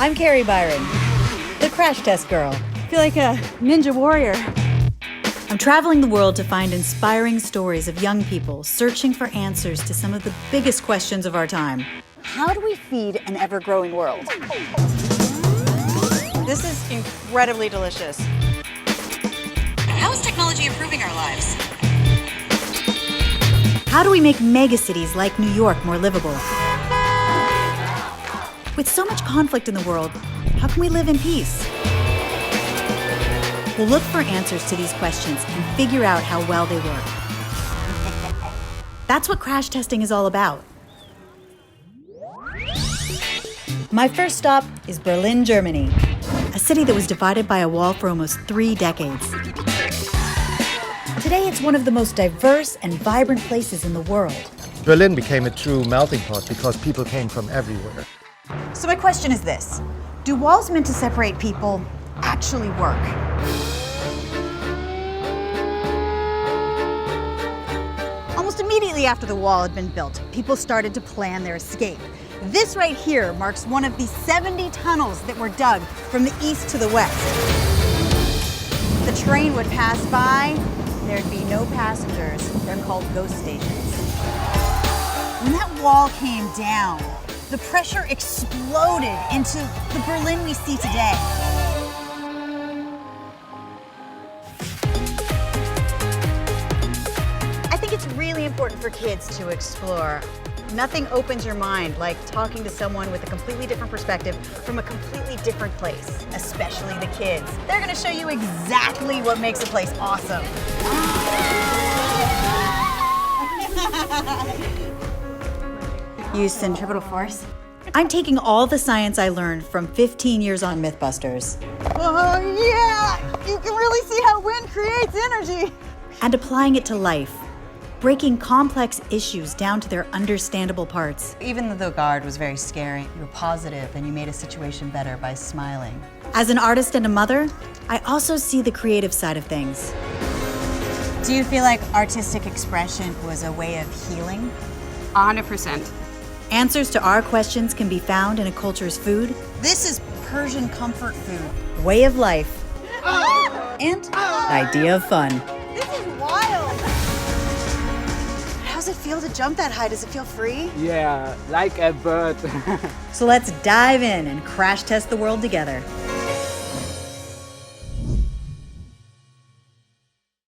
I'm Kari Byron, the crash test girl. I feel like a ninja warrior. I'm traveling the world to find inspiring stories of young people searching for answers to some of the biggest questions of our time. How do we feed an ever-growing world? This is incredibly delicious. How is technology improving our lives? How do we make megacities like New York more livable? With so much conflict in the world, how can we live in peace? We'll look for answers to these questions and figure out how well they work. That's what crash testing is all about. My first stop is Berlin, Germany, a city that was divided by a wall for almost 3 decades. Today, it's one of the most diverse and vibrant places in the world. Berlin became a true melting pot because people came from everywhere. So my question is this: do walls meant to separate people actually work? Almost immediately after the wall had been built, people started to plan their escape. This right here marks one of the 70 tunnels that were dug from the east to the west. The train would pass by, there'd be no passengers. They're called ghost stations. When that wall came down, the pressure exploded into the Berlin we see today. I think it's really important for kids to explore. Nothing opens your mind like talking to someone with a completely different perspective from a completely different place, especially the kids. They're gonna show you exactly what makes a place awesome. Use centripetal force. I'm taking all the science I learned from 15 years on MythBusters Oh yeah! You can really see how wind creates energy. and applying it to life, breaking complex issues down to their understandable parts. Even though the guard was very scary, you were positive and you made a situation better by smiling. As an artist and a mother, I also see the creative side of things. Do you feel like artistic expression was a way of healing? 100%. Answers to our questions can be found in a culture's food, This is Persian comfort food. way of life, And the idea of fun. this is wild. How's it feel to jump that high? Does it feel free? Yeah, like a bird. So let's dive in and crash test the world together.